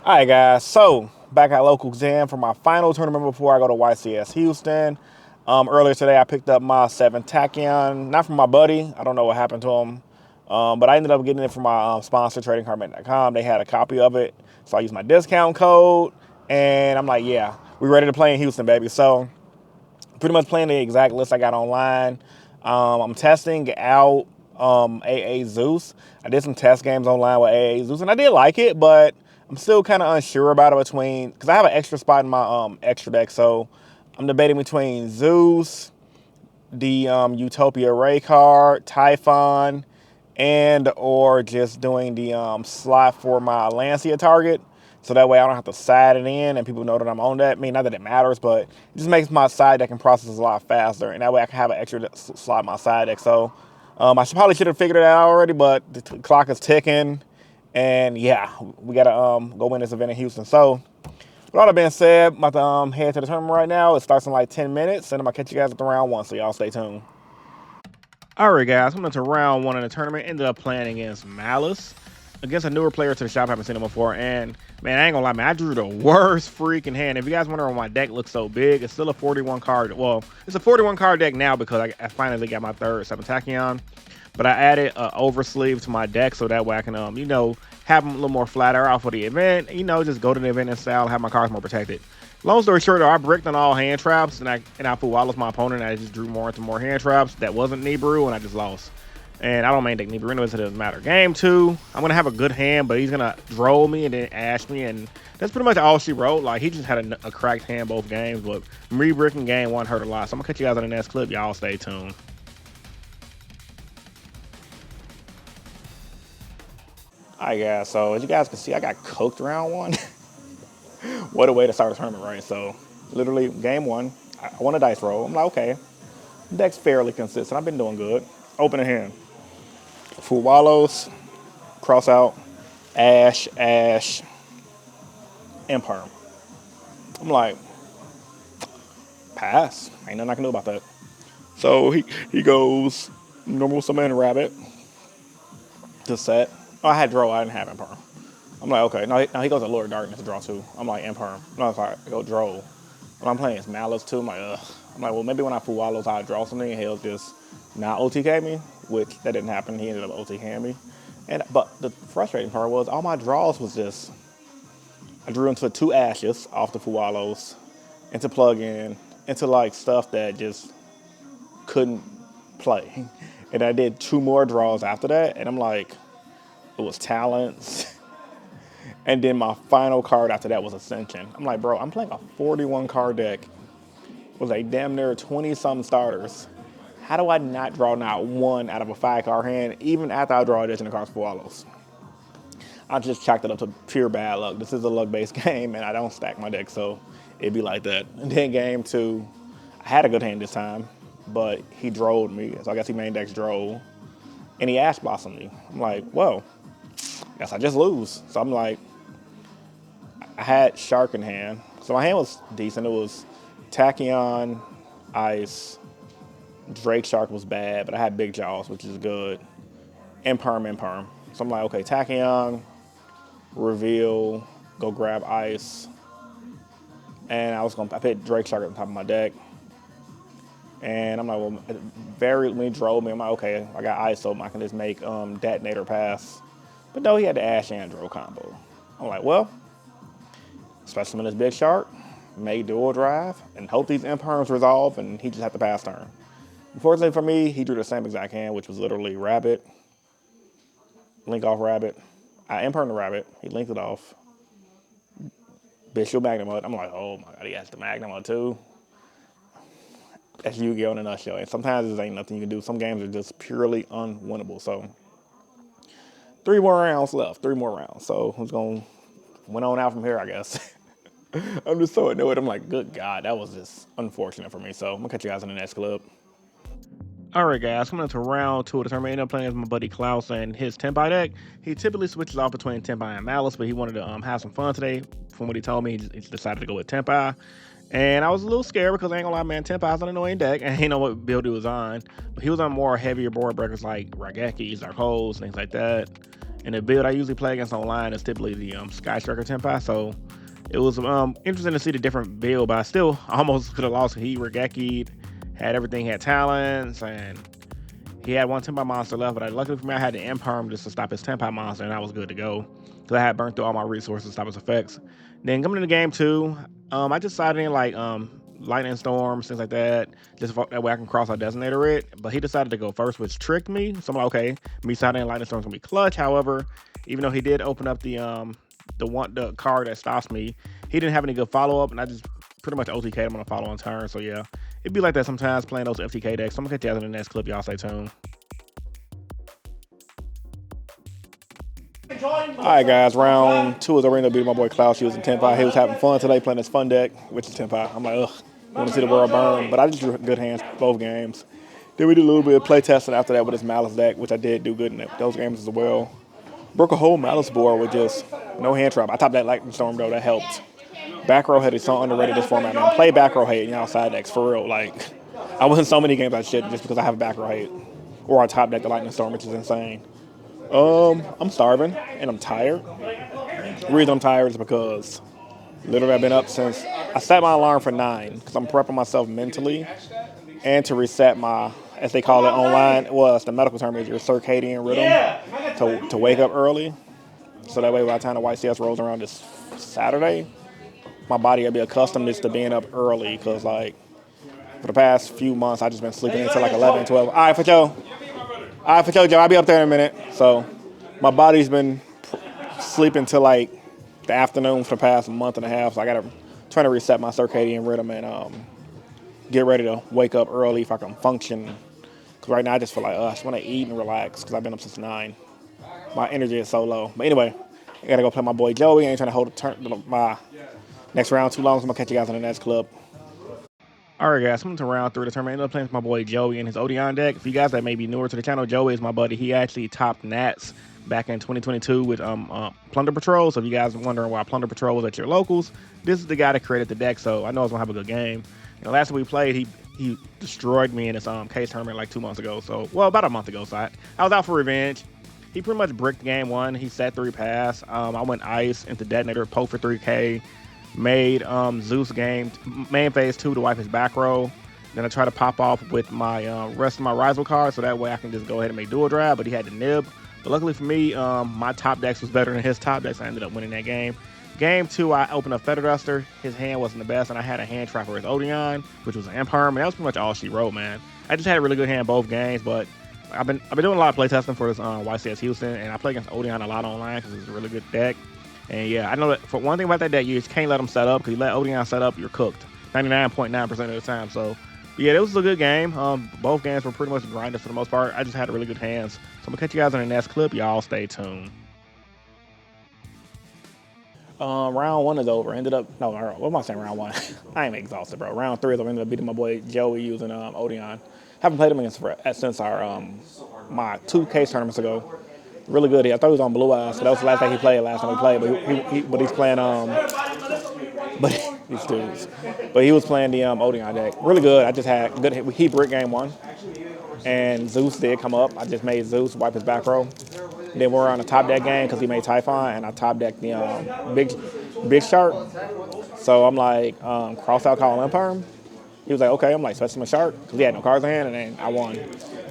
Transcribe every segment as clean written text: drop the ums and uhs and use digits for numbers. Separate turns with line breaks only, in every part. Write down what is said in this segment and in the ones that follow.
All right, guys. So back at local exam for my final tournament before I go to YCS Houston. Earlier today, I picked up my 7 Tachyon, not from my buddy. I don't know what happened to him, but I ended up getting it from my sponsor, TradingCardMate.com. They had a copy of it, so I used my discount code, and I'm like, yeah, we ready to play in Houston, baby. So pretty much playing the exact list I got online. I'm testing out AA Zeus. I did some test games online with AA Zeus, and I did like it, but I'm still kind of unsure about it because I have an extra spot in my extra deck, so I'm debating between Zeus, the Utopia Ray card, Typhon, and or just doing the slot for my Lancia target. So that way I don't have to side it in and people know that I'm on that. I mean, not that it matters, but it just makes my side deck and process a lot faster. And that way I can have an extra slot in my side deck. So probably should have figured it out already, but the clock is ticking. And yeah, we got to go win this event in Houston. So with all that being said, I'm about to head to the tournament right now. It starts in like 10 minutes, and I'm going to catch you guys at the round 1, so y'all stay tuned. All right, guys, I'm into round 1 in the tournament. Ended up playing against Malice, against a newer player to the shop. I haven't seen him before, and man, I ain't gonna lie, man, I drew the worst freaking hand. If you guys wonder why my deck looks so big, it's still a 41 card. Well, it's a 41 card deck now because I finally got my third 7 Tachyon. But I added an oversleeve to my deck so that way I can, have them a little more flatter out for the event. Just go to the event in style, have my cards more protected. Long story short, though, I bricked on all hand traps, and I full-wallowed my opponent, and I just drew more into more hand traps. That wasn't Nibiru, and I just lost. And I don't main deck Nibiru anyway, so it doesn't matter. Game 2, I'm going to have a good hand, but he's going to droll me and then ash me, and that's pretty much all she wrote. Like, he just had a cracked hand both games, but re-bricking game 1 hurt a lot. So I'm going to catch you guys on the next clip. Y'all stay tuned. Alright, guys, so as you guys can see, I got cooked round 1. What a way to start a tournament, right? So literally game 1, I won a dice roll. I'm like, okay, deck's fairly consistent. I've been doing good. Open a hand. Full wallows, cross out, ash, and perm. I'm like, pass. Ain't nothing I can do about that. So he goes normal summon rabbit to set. Oh, I had draw. I didn't have imperm. I'm like, okay. Now he goes to Lord Darkness to draw 2. I'm like, imperm. No, sorry. I go draw. When I'm playing, it's Malice too. I'm like, ugh. I'm like, well, maybe when I full wallows, I'll draw something and he'll just not OTK me, which that didn't happen. He ended up OTKing me. But the frustrating part was all my draws was just, I drew into 2 ashes off the full wallows, into plug-in, into like stuff that just couldn't play. And I did 2 more draws after that, and I'm like, it was talents. And then my final card after that was Ascension. I'm like, bro, I'm playing a 41 card deck with a damn near 20-some starters. How do I not draw not 1 out of a 5-card hand, even after I draw additional cards for wallows? I just chalked it up to pure bad luck. This is a luck-based game, and I don't stack my deck, so it'd be like that. And then game 2, I had a good hand this time, but he drolled me, so I guess he main decks droll, and he ash blossomed me. I'm like, whoa, guess I just lose. So I'm like, I had Shark in hand, so my hand was decent. It was Tachyon, Ice, Drake Shark was bad, but I had Big Jaws, which is good, and Perm. So I'm like, okay, Tachyon, reveal, go grab Ice, and I put Drake Shark at the top of my deck, and I'm like, well, when he drove me, I'm like, okay, I got Ice, so I can just make Detonator pass. But no, he had the Ash and Drove combo. I'm like, well, especially in this Big Shark, make dual drive, and hope these imperms resolve, and he just had to pass turn. Unfortunately for me, he drew the same exact hand, which was literally Rabbit, link off Rabbit. I impermed the Rabbit, he linked it off. Bishop Magnamud. I'm like, oh my god, he has the Magnamud too. That's Yu-Gi-Oh in a nutshell. And sometimes there ain't nothing you can do. Some games are just purely unwinnable. So 3 more rounds left. 3 more rounds. So who's going to win on out from here, I guess. I'm just so annoyed. I'm like, good God, that was just unfortunate for me. So I'm going to catch you guys in the next clip. All right, guys, coming into round 2 of the tournament. I ended up playing with my buddy Klaus and his Tempai deck. He typically switches off between Tempai and Malice, but he wanted to have some fun today. From what he told me, he decided to go with Tempai. And I was a little scared because I ain't gonna lie, man, Tempai's an annoying deck. I ain't know what build he was on. But he was on more heavier board breakers like Ragekis, Dark Holes, things like that. And the build I usually play against online is typically the Sky Striker Tenpai. So it was interesting to see the different build, but I still almost could have lost. He Regeki had everything, he had talents, and he had one Tenpai monster left, but luckily for me, I had the Imperm just to stop his Tenpai monster, and I was good to go. Because I had burnt through all my resources to stop his effects. Then coming into game 2, I just decided in like lightning storms, things like that, just that way I can cross our designator it. But he decided to go first, which tricked me. So I'm like, okay, me deciding lightning storms gonna be clutch. However, even though he did open up the card that stops me, he didn't have any good follow up, and I just pretty much OTK'd him on a follow on turn. So yeah, it'd be like that sometimes playing those FTK decks. So I'm gonna catch you guys in the next clip. Y'all stay tuned. Alright guys, round 2 is arena beating my boy Klaus using Tenpai. He was having fun today playing his fun deck, which is Tenpai. I'm like, ugh, I want to see the world burn. But I just drew good hands both games. Then we did a little bit of play testing after that with his Malice deck, which I did do good in those games as well. Broke a whole Malice board with just no hand trap. I topped that Lightning Storm though, that helped. Back row hate is so underrated this format, man. Play back row hate, side decks, for real. Like, I win so many games I shit just because I have a back row hate. Or I top deck the Lightning Storm, which is insane. I'm starving and I'm tired. The reason I'm tired is because literally I've been up since I set my alarm for 9 because I'm prepping myself mentally and to reset my, as they call it online, well, it's the medical term is your circadian rhythm to wake up early. So that way by the time the YCS rolls around this Saturday, my body will be accustomed to being up early because like for the past few months I've just been sleeping until like 11, 12. All right, for Joe. Joe. I'll be up there in a minute. So my body's been sleeping till like the afternoon for the past month and a half. So I got to try to reset my circadian rhythm and get ready to wake up early if I can function. Because right now I just feel like I just want to eat and relax because I've been up since 9. My energy is so low. But anyway, I got to go play my boy Joey. I ain't trying to hold my next round too long. So I'm going to catch you guys in the next clip. Alright guys, I'm into round 3 of the tournament. I ended up playing with my boy Joey and his Odeon deck. For you guys that may be newer to the channel, Joey is my buddy. He actually topped Nats back in 2022 with Plunder Patrol. So if you guys are wondering why Plunder Patrol was at your locals, this is the guy that created the deck. So I know I was going to have a good game. Last time we played, he destroyed me in this case tournament like 2 months ago. So, well, about a month ago. So I was out for revenge. He pretty much bricked game 1. He set 3 pass. I went ice into detonator, poke for 3K. Made Zeus game main phase 2 to wipe his back row. Then I try to pop off with my rest of my rival cards so that way I can just go ahead and make dual drive, but he had the nib. But luckily for me, my top decks was better than his top decks. I ended up winning that game. Game 2, I opened up Feather Duster. His hand wasn't the best, and I had a hand trap for his Odeon, which was an Imperm, and that was pretty much all she wrote, man. I just had a really good hand both games, but I've been doing a lot of playtesting for this YCS Houston, and I play against Odeon a lot online because it's a really good deck. And yeah, I know that for one thing about that deck, you just can't let them set up because you let Odeon set up, you're cooked 99.9% of the time. So yeah, it was a good game. Both games were pretty much grinded for the most part. I just had really good hands. So I'm gonna catch you guys in the next clip. Y'all stay tuned. Round 1 is over. What am I saying? Round 1. I am exhausted, bro. Round 3 is over. Ended up beating my boy Joey using Odeon. Haven't played him against since our my 2 case tournaments ago. Really good. I thought he was on Blue Eyes, so that was the last time he played. Last time we played, but he's playing these dudes. But he was playing the Odeon deck. Really good. I just had good. He bricked game 1, and Zeus did come up. I just made Zeus wipe his back row. Then we're on a top deck game because he made Typhon, and I top decked the big shark. So I'm like cross out call Imperm. He was like, okay. I'm like specimen shark because he had no cards in hand, and then I won.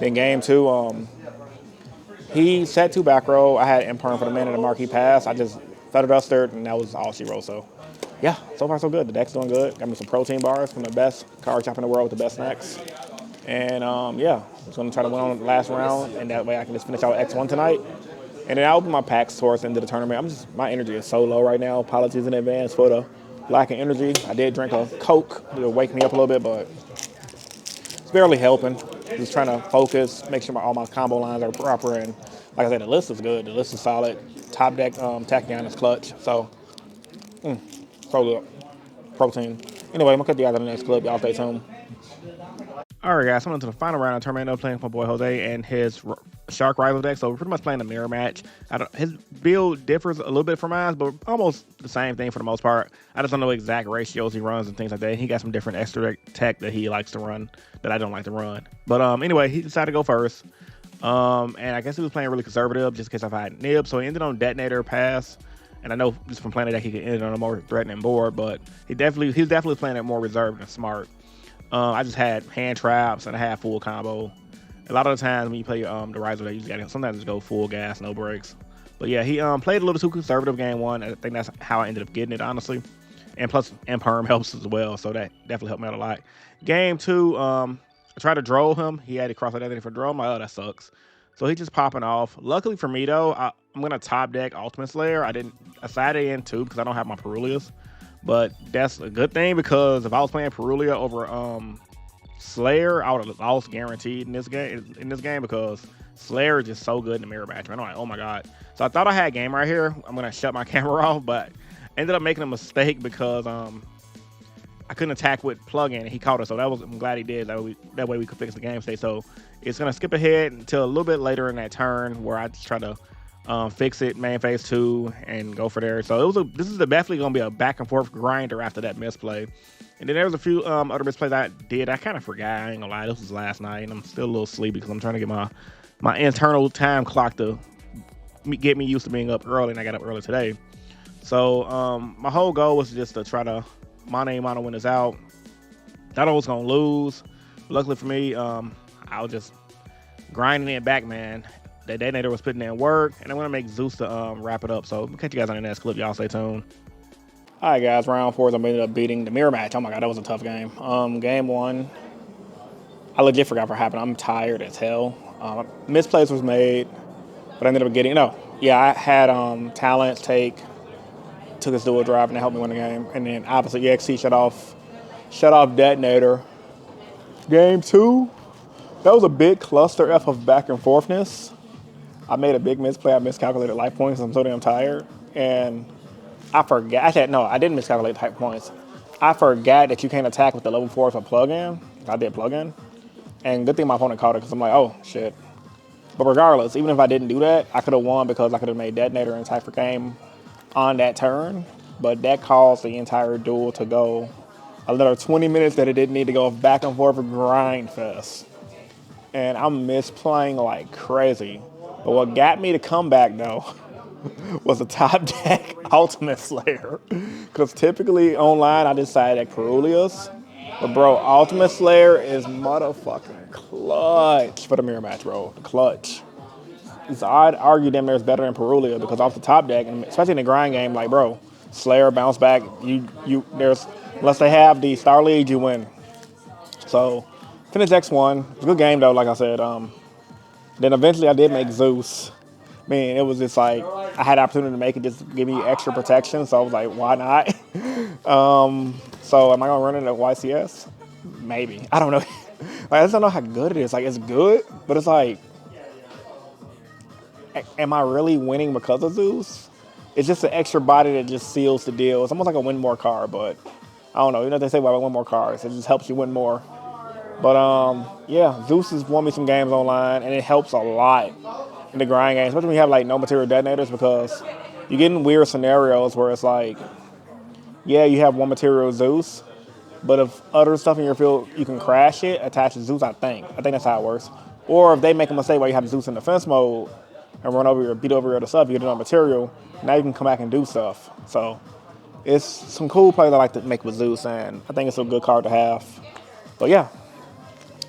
Then game 2. He set 2 back row. I had Imperm for the minute, a marquee pass. I just Feather Dustered, and that was all she wrote. So, yeah, so far so good. The deck's doing good. Got me some protein bars from the best card shop in the world with the best snacks. And, yeah, I'm just going to try to win on the last round, and that way I can just finish out X1 tonight. And then I open my packs towards the end of the tournament. My energy is so low right now. Apologies in advance for the lack of energy. I did drink a Coke to wake me up a little bit, but it's barely helping. Just trying to focus, make sure all my combo lines are proper, and like I said, the list is good. The list is solid. Top deck Tachyon is clutch. So, so good. Protein. Anyway, I'm gonna cut you guys in the next clip. Y'all stay tuned. All right, guys, I'm into the final round of the tournament. I'm playing with my boy Jose and his Shark rival deck. So we're pretty much playing a mirror match. His build differs a little bit from mine, but almost the same thing for the most part. I just don't know exact ratios he runs and things like that. He got some different extra tech that he likes to run that I don't like to run. But anyway, he decided to go first. And I guess he was playing really conservative just in case I had nib. So he ended on detonator pass. And I know just from playing that he could end on a more threatening board, but he was definitely playing it more reserved and smart. I just had hand traps and I had full combo. A lot of the times when you play the Riser, they usually sometimes just go full gas, no breaks. But yeah, he played a little too conservative game one. I think that's how I ended up getting it, honestly. And plus, and perm helps as well, so that definitely helped me out a lot. Game two, I tried to draw him. He had to cross identity for draw. I'm like, oh, that sucks. So he just popping off. Luckily for me though, I'm gonna top deck Ultimate Slayer. I sided in too because I don't have my Perulias, but that's a good thing because if I was playing Perulia over Slayer, I would have lost guaranteed in this game because Slayer is just so good in the mirror match. Man, I'm like, oh my god. So I thought I had a game right here. I'm gonna shut my camera off, but ended up making a mistake because I couldn't attack with plug-in and he caught us. So I'm glad he did. That way we could fix the game state. So it's gonna skip ahead until a little bit later in that turn where I just try to fix it main phase 2 and go for there. So this is definitely gonna be a back and forth grinder after that misplay. And then there was a few other misplays I did. I kind of forgot. I ain't gonna lie. This was last night and I'm still a little sleepy because I'm trying to get my internal time clock to get me used to being up early, and I got up early today. So my whole goal was just to try to mono win this out. Thought I was gonna lose. Luckily for me, I was just grinding it back, man. The detonator was putting in work, and I'm gonna make Zeus to wrap it up. So we'll catch you guys on the next clip. Y'all stay tuned. All right, guys. Round 4 is I ended up beating the mirror match. Oh my god, that was a tough game. Game 1, I legit forgot what happened. I'm tired as hell. Misplays was made, but I ended up getting I had talent took his dual drive and that helped me win the game. And then obviously EXC shut off detonator. Game 2, that was a big cluster F of back and forthness. I made a big misplay. I miscalculated life points. I'm so damn tired. And I forgot. I didn't miscalculate life points. I forgot that you can't attack with the level 4 with a plug-in. I did plug-in. And good thing my opponent caught it because I'm like, oh, shit. But regardless, even if I didn't do that, I could have won because I could have made detonator and attack for game on that turn. But that caused the entire duel to go another 20 minutes that it didn't need to go back and forth for grind fest. And I'm misplaying like crazy. But what got me to come back, though, was a top deck Ultimate Slayer. Because typically online, I decide deck Perulias. But, bro, Ultimate Slayer is motherfucking clutch for the mirror match, bro. Clutch. So I'd argue them there's better than Perulia because off the top deck, and especially in the grind game, like, bro, Slayer, bounce back, unless they have the Star Lead, you win. So, finished X1. It's a good game, though, like I said. Then eventually I did make Zeus. I mean, it was just like, I had the opportunity to make it just give me extra protection, so I was like, why not? So am I going to run it at YCS? Maybe. I don't know. I just don't know how good it is. Like, it's good, but it's like, am I really winning because of Zeus? It's just an extra body that just seals the deal. It's almost like a win more card, but I don't know. You know what they say about win more cards? It just helps you win more. But yeah, Zeus has won me some games online, and it helps a lot in the grind game, especially when you have like no material detonators, because you get in weird scenarios where it's like, yeah, you have one material Zeus, but if other stuff in your field you can crash it, attach to Zeus. I think that's how it works. Or if they make a mistake while you have Zeus in defense mode and beat over your other stuff, you get another material. Now you can come back and do stuff. So it's some cool plays I like to make with Zeus, and I think it's a good card to have. But yeah,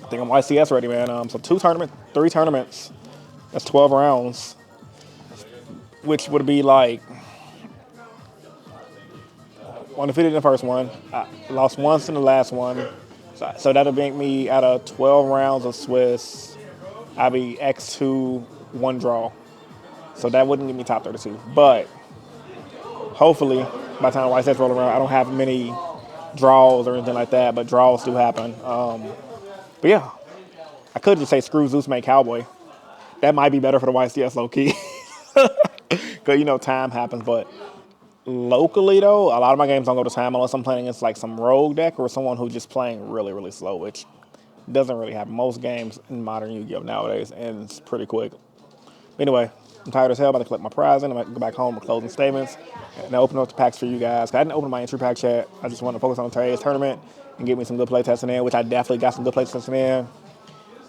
I think I'm YCS ready, man. So 3 tournaments. That's 12 rounds, which would be like undefeated in the first one. I lost once in the last one. So that'll make me out of 12 rounds of Swiss, I'll be X2, 1 draw. So that wouldn't give me top 32. But hopefully, by the time YCS roll around, I don't have many draws or anything like that, but draws do happen. But yeah, I could just say screw Zeus, make Cowboy. That might be better for the YCS low-key. Because, time happens. But locally, though, a lot of my games don't go to time unless I'm playing against, like, some rogue deck or someone who's just playing really, really slow, which doesn't really happen. Most games in modern Yu-Gi-Oh! Nowadays, and it's pretty quick. Anyway, I'm tired as hell. I'm about to collect my prize, and I'm going to go back home with closing statements and open up the packs for you guys. I didn't open my entry pack chat. I just wanted to focus on today's tournament and get me some good play testing in, which I definitely got some good play testing in.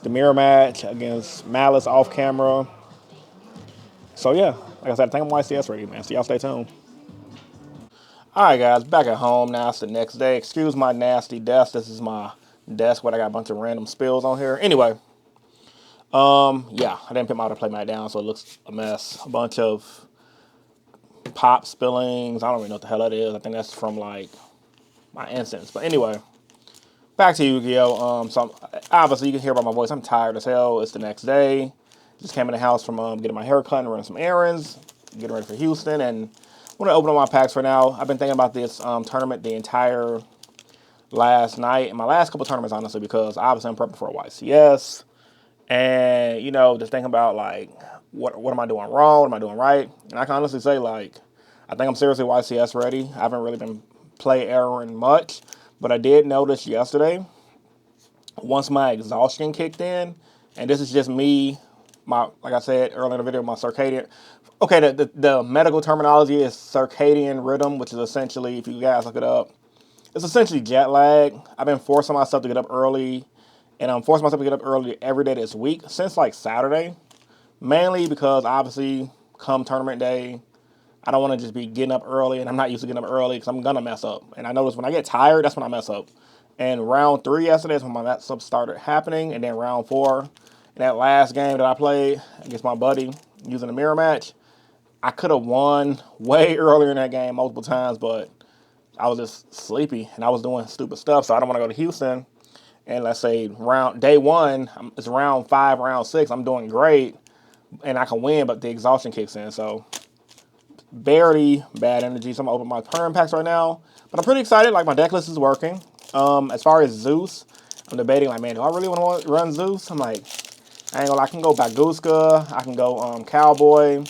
the mirror match against Malice off camera. So yeah, like I said, I think I'm YCS ready, man. So y'all stay tuned. All right, guys, back at home now. It's the next day. Excuse my nasty desk. This is my desk where I got a bunch of random spills on here. Anyway, yeah, I didn't put my auto play mat down, so it looks a mess. A bunch of pop spillings. I don't really know what the hell that is. I think that's from like my incense. But anyway, back to Yu-Gi-Oh. Obviously you can hear by my voice. I'm tired as hell. It's the next day. Just came in the house from getting my hair cut and running some errands, getting ready for Houston, and I'm gonna open up my packs for now. I've been thinking about this tournament the entire last night and my last couple tournaments, honestly, because obviously I'm prepping for a YCS, and you know, just thinking about like what am I doing wrong, what am I doing right, and I can honestly say like I think I'm seriously YCS ready. I haven't really been play erroring much, but I did notice yesterday once my exhaustion kicked in, and this is just me, my like I said earlier in the video, my circadian. Okay, the medical terminology is circadian rhythm, which is essentially, if you guys look it up, it's essentially jet lag. I've been forcing myself to get up early, and I'm forcing myself to get up early every day this week since like Saturday, mainly because obviously come tournament day, I don't want to just be getting up early, and I'm not used to getting up early because I'm gonna mess up. And I notice when I get tired, that's when I mess up. And round 3 yesterday is when my mess up started happening, and then round 4, in that last game that I played against my buddy using the mirror match, I could have won way earlier in that game multiple times, but I was just sleepy and I was doing stupid stuff. So I don't want to go to Houston. And let's say day 1, it's round 5, round 6. I'm doing great and I can win, but the exhaustion kicks in. So barely bad energy. So I'm gonna open my perm packs right now. But I'm pretty excited. Like my deck list is working. As far as Zeus, I'm debating like, man, do I really want to run Zeus? I'm like, I ain't gonna lie, I can go Baguska, I can go Cowboy.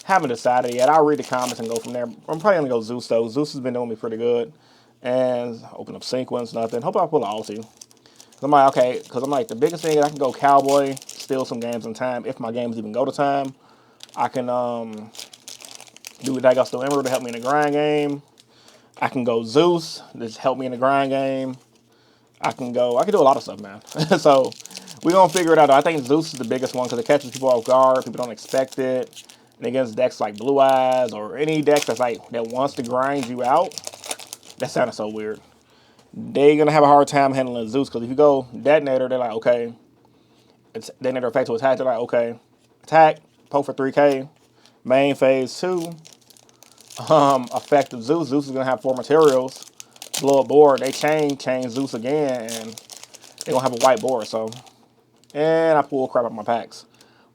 Haven't decided yet. I'll read the comments and go from there. I'm probably gonna go Zeus though. Zeus has been doing me pretty good. And open up sequence, nothing. Hope I pull an Aussie. I'm like, okay, because I'm like, the biggest thing is I can go Cowboy, steal some games in time. If my games even go to time, I can do Dagostino Emerald to help me in the grind game. I can go Zeus to help me in the grind game. I can do a lot of stuff, man. So we're gonna figure it out. I think Zeus is the biggest one because it catches people off guard. People don't expect it. And against decks like Blue Eyes or any deck that's like that wants to grind you out, that sounded so weird. They're gonna have a hard time handling Zeus because if you go Detonator, they're like, okay. It's Detonator effect to attack, they're like, okay. Attack, poke for 3K. Main phase 2. Effective Zeus. Zeus is gonna have 4 materials. Blow up board. They change Zeus again, and they're gonna have a white board, so. And I pull crap out my packs.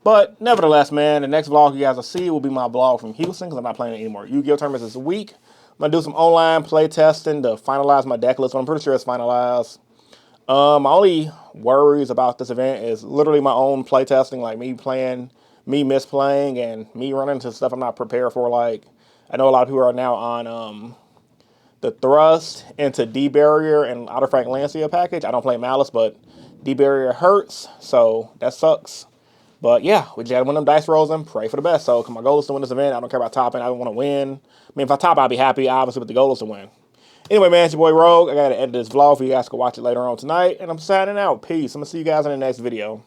But nevertheless, man, the next vlog you guys will see will be my vlog from Houston because I'm not playing any more Yu-Gi-Oh tournaments this week. I'm going to do some online play testing to finalize my deck list, but I'm pretty sure it's finalized. My only worries about this event is literally my own play testing, like me playing, me misplaying, and me running into stuff I'm not prepared for. Like, I know a lot of people are now on the Thrust into D-Barrier and Outer Frank Lancia package. I don't play Malice, but D-Barrier hurts, so that sucks. But yeah, we just gotta win them dice rolls and pray for the best. So my goal is to win this event. I don't care about topping. I don't want to win. I mean, if I top, I'll be happy, obviously, but the goal is to win. Anyway, man, it's your boy Rogue. I gotta edit this vlog for you guys to watch it later on tonight. And I'm signing out. Peace. I'm gonna see you guys in the next video.